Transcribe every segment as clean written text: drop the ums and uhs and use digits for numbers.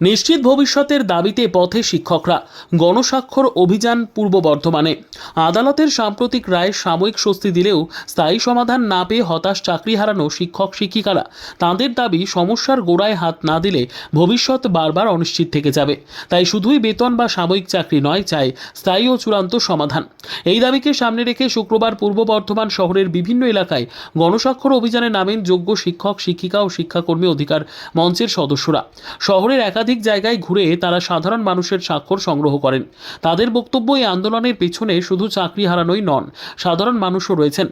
নিশ্চিত ভবিষ্যতের দাবিতে পথে শিক্ষকরা। গণস্বাক্ষর অভিযান পূর্ব বর্ধমানে। আদালতের সাম্প্রতিক রায় সাময়িক স্বস্তি দিলেও স্থায়ী সমাধান না পেয়ে হতাশ চাকরি হারানো শিক্ষক শিক্ষিকারা। তাঁদের দাবি, সমস্যার গোড়ায় হাত না দিলে ভবিষ্যৎ বারবার অনিশ্চিত থেকে যাবে। তাই শুধুই বেতন বা সাময়িক চাকরি নয়, চাই স্থায়ী ও চূড়ান্ত সমাধান। এই দাবিকে সামনে রেখে শুক্রবার পূর্ব বর্ধমান শহরের বিভিন্ন এলাকায় গণস্বাক্ষর অভিযানে নামেন যোগ্য শিক্ষক শিক্ষিকা ও শিক্ষাকর্মী অধিকার মঞ্চের সদস্যরা। শহরের একাধিক জায়গায় ঘুরে তারা সাধারণ মানুষের স্বাক্ষর সংগ্রহ করেন। তাদের বক্তব্য, এই আন্দোলনের পেছনে শুধু চাকরি হারানোই নন, সাধারণ মানুষও রয়েছেন।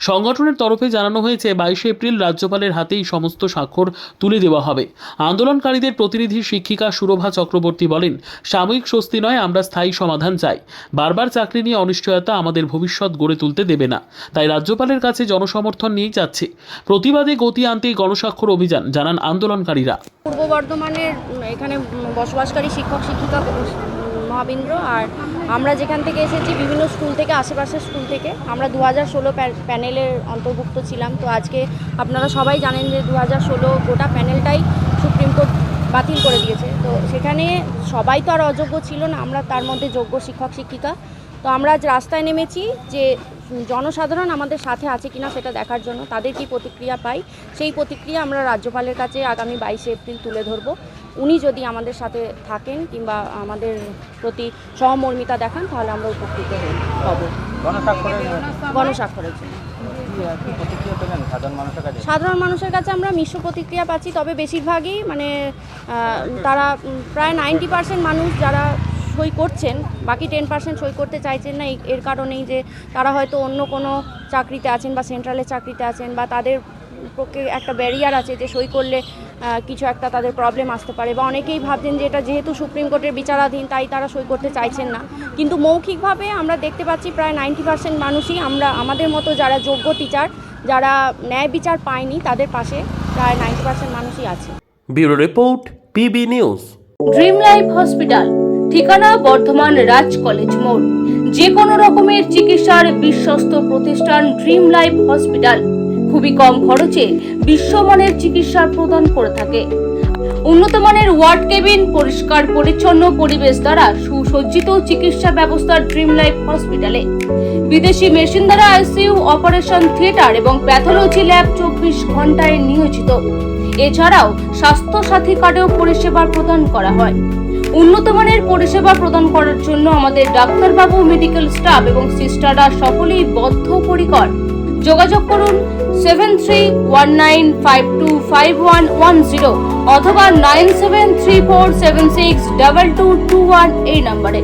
সংগঠনের তরফে জানানো হয়েছে, 22 এপ্রিল রাজ্যপালের হাতেই সমস্ত স্বাক্ষর তুলে দেওয়া হবে। আন্দোলনকারীদের প্রতিনিধি শিক্ষিকা সুরভা চক্রবর্তী বলেন, সাময়িক স্বস্তি নয়, আমরা স্থায়ী সমাধান চাই। বারবার চাকরি নিয়ে অনিশ্চয়তা আমাদের ভবিষ্যৎ গড়ে তুলতে দেবে না। তাই রাজ্যপালের কাছে জনসমর্থন নিয়েই যাচ্ছে। প্রতিবাদে গতি আনতে গণস্বাক্ষর অভিযান, জানান আন্দোলনকারীরা। পূর্ব বর্ধমানের এখানে বসবাসকারী শিক্ষক শিক্ষিকা মহাবিন্দ্র, আর আমরা যেখান থেকে এসেছি বিভিন্ন স্কুল থেকে, আশেপাশের স্কুল থেকে, আমরা 2016 প্যানেলের অন্তর্ভুক্ত ছিলাম। তো আজকে আপনারা সবাই জানেন যে 2016 গোটা প্যানেলটাই সুপ্রিম কোর্ট বাতিল করে দিয়েছে। তো সেখানে সবাই তো আর অযোগ্য ছিল না, আমরা তার মধ্যে যোগ্য শিক্ষক শিক্ষিকা। তো আমরা আজ রাস্তায় নেমেছি যে জনসাধারণ আমাদের সাথে আছে কিনা সেটা দেখার জন্য, তাদের কি প্রতিক্রিয়া পাই। সেই প্রতিক্রিয়া আমরা রাজ্যপালের কাছে আগামী 22 এপ্রিল তুলে ধরব। উনি যদি আমাদের সাথে থাকেন কিংবা আমাদের প্রতি সহমর্মিতা দেখান, তাহলে আমরা উপকৃত হব গণস্বাক্ষরের জন্য। সাধারণ মানুষের কাছে আমরা মিশ্র প্রতিক্রিয়া পাচ্ছি, তবে বেশিরভাগই তারা প্রায় 90% মানুষ যারা সই করছেন, বাকি 10% সই করতে চাইছেন না। এর কারণেই যে তারা হয়তো অন্য কোনো চাকরিতে আছেন বা সেন্ট্রালের চাকরিতে আছেন, বা তাদের পক্ষে একটা ব্যারিয়ার আছে যে সই করলে কিছু একটা তাদের প্রবলেম আসতে পারে, বা অনেকেই ভাবছেন যে এটা যেহেতু সুপ্রিম কোর্টের বিচারাধীন তাই তারা সই করতে চাইছেন না। কিন্তু মৌখিকভাবে আমরা দেখতে পাচ্ছি প্রায় 90% মানুষই আমাদের মতো যারা যোগ্য টিচার, যারা ন্যায় বিচার পায়নি, তাদের পাশে প্রায় 90% মানুষই আছে। Bureau report, PB news. Dream life hospital, ঠিকানা বর্ধমান রাজ কলেজ মোড়। যে কোনো রকমের চিকিৎসার বিশ্বস্ত প্রতিষ্ঠান ড্রিম লাইফ হসপিটাল খুবই কম খরচে বিশ্বমানের চিকিৎসা প্রদান করে থাকে। উন্নত মানের ওয়ার্ড কেবিন, পরিষ্কার পরিচ্ছন্ন পরিবেশ দ্বারা সুসজ্জিত চিকিৎসা ব্যবস্থা ড্রিম লাইফ হসপিটালে। বিদেশি মেশিন দ্বারা আইসিইউ, অপারেশন থিয়েটার এবং প্যাথোলজি ল্যাব 24 ঘন্টায় নিয়োজিত। এছাড়াও স্বাস্থ্য সাথী কার্ডেও পরিষেবা প্রদান করা হয়। উন্নত মানের পরিষেবা প্রদান করার জন্য আমাদের ডাক্তারবাবু, মেডিকেল স্টাফ এবং সিস্টাররা সকলেই বদ্ধপরিকর। যোগাযোগ করুন 7319525110 অথবা 9734762221 এই নম্বরে।